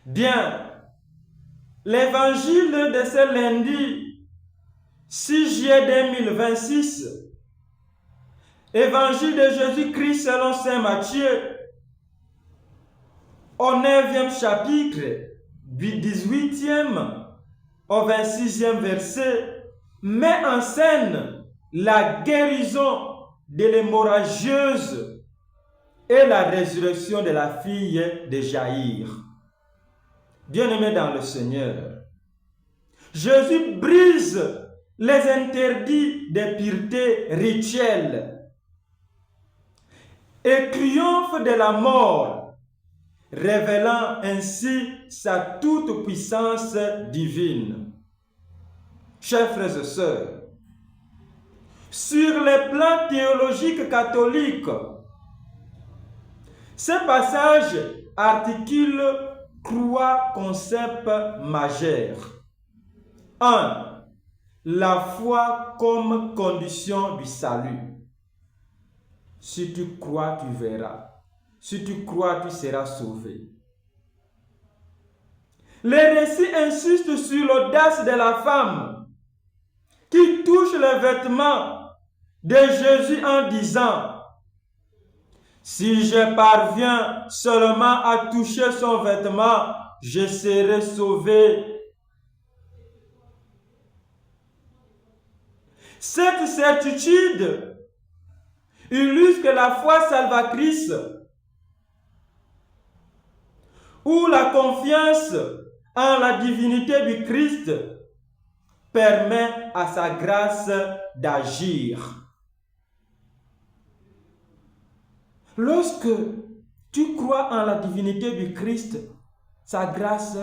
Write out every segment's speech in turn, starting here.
Bien, l'évangile de ce lundi 6 juillet 2026, évangile de Jésus-Christ selon saint Matthieu, au 9e chapitre, du 18e au 26e verset, met en scène la guérison de l'hémorragieuse et la résurrection de la fille de Jaïr. Bien-aimés dans le Seigneur, Jésus brise les interdits des puretés rituelles et triomphe de la mort, révélant ainsi sa toute-puissance divine. Chers frères et sœurs, sur le plan théologique catholique, ce passage articule 3 concepts majeurs. 1. La foi comme condition du salut. Si tu crois, tu verras. Si tu crois, tu seras sauvé. Le récit insiste sur l'audace de la femme qui touche les vêtements de Jésus en disant: si je parviens seulement à toucher son vêtement, je serai sauvé. Cette certitude illustre que la foi salvatrice ou la confiance en la divinité du Christ permet à sa grâce d'agir. Lorsque tu crois en la divinité du Christ, sa grâce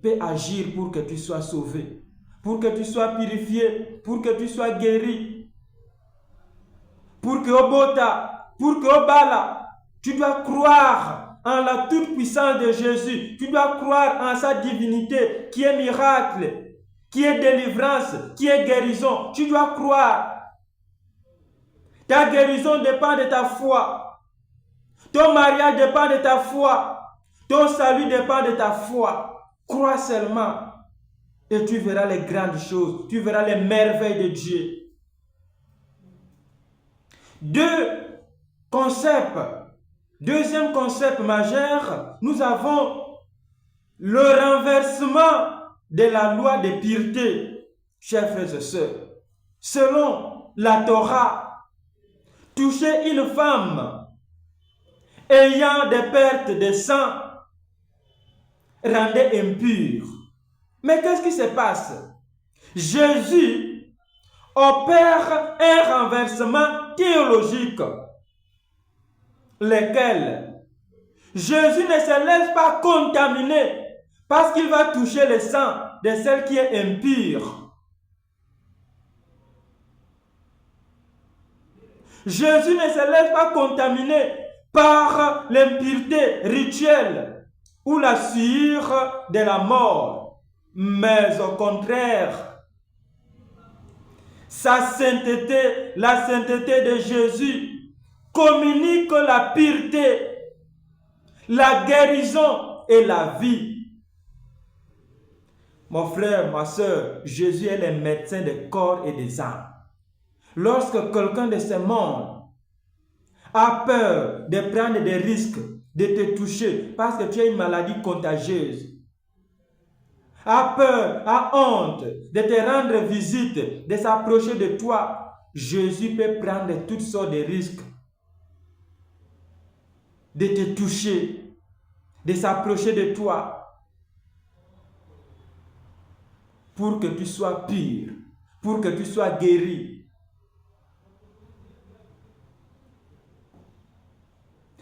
peut agir pour que tu sois sauvé, pour que tu sois purifié, pour que tu sois guéri, pour que Obota, pour que Obala, tu dois croire en la toute-puissance de Jésus, tu dois croire en sa divinité qui est miracle, qui est délivrance, qui est guérison, tu dois croire. Ta guérison dépend de ta foi. Ton mariage dépend de ta foi. Ton salut dépend de ta foi. Crois seulement et tu verras les grandes choses. Tu verras les merveilles de Dieu. Deuxième concept majeur, nous avons le renversement de la loi de pureté. Chers frères et sœurs, selon la Torah, toucher une femme ayant des pertes de sang rendait impure. Mais qu'est-ce qui se passe? Jésus opère un renversement théologique, lequel Jésus ne se laisse pas contaminer parce qu'il va toucher le sang de celle qui est impure. Jésus ne se laisse pas contaminer par l'impureté rituelle ou la sueur de la mort, mais au contraire, sa sainteté, la sainteté de Jésus, communique la pureté, la guérison et la vie. Mon frère, ma soeur, Jésus est le médecin des corps et des âmes. Lorsque quelqu'un de ce monde a peur de prendre des risques, de te toucher parce que tu as une maladie contagieuse, a peur, a honte de te rendre visite, de s'approcher de toi, Jésus peut prendre toutes sortes de risques, de te toucher, de s'approcher de toi, pour que tu sois pur, pour que tu sois guéri,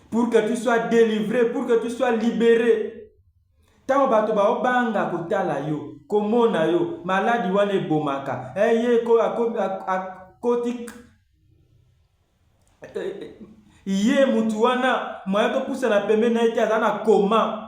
pour que tu sois délivré, pour que tu sois libéré. Tant bato ba obanga kotala yo, komona yo, maladi wane bomaka. Eye ko akotik iye mutu wana moya pusa na pembe na ete azana koma.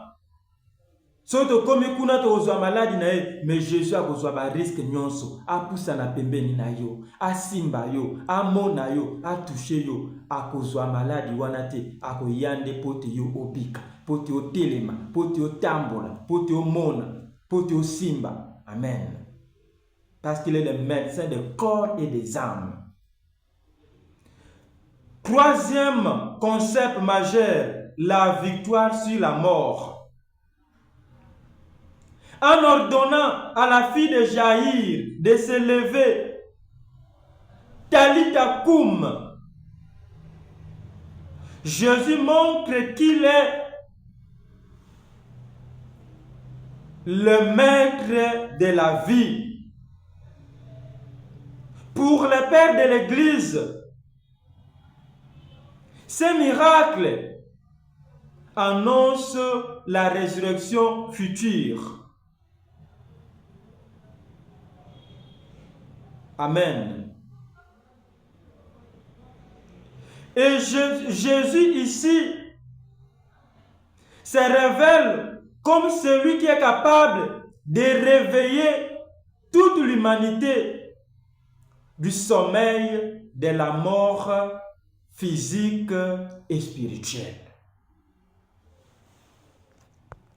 Soto komi kuna to ozwa maladi na ye, mais Jésus a kozwa ba risque nyonso, a pusa na pembeni na yo, a simba yo, a mona yo, a touché yo, a kozwa maladi wana te, a koyande pote yo obika. poti otelema, poti otambola, poti omona, poti osimba. Amen. Parce qu'il est le médecin des corps et des âmes. Troisième concept majeur, la victoire sur la mort. En ordonnant à la fille de Jaïr de se lever, Talitha koum, Jésus montre qu'il est le maître de la vie. Pour le Père de l'Église, ces miracles annoncent la résurrection future. Amen. Et Jésus ici se révèle comme celui qui est capable de réveiller toute l'humanité du sommeil de la mort physique et spirituelle.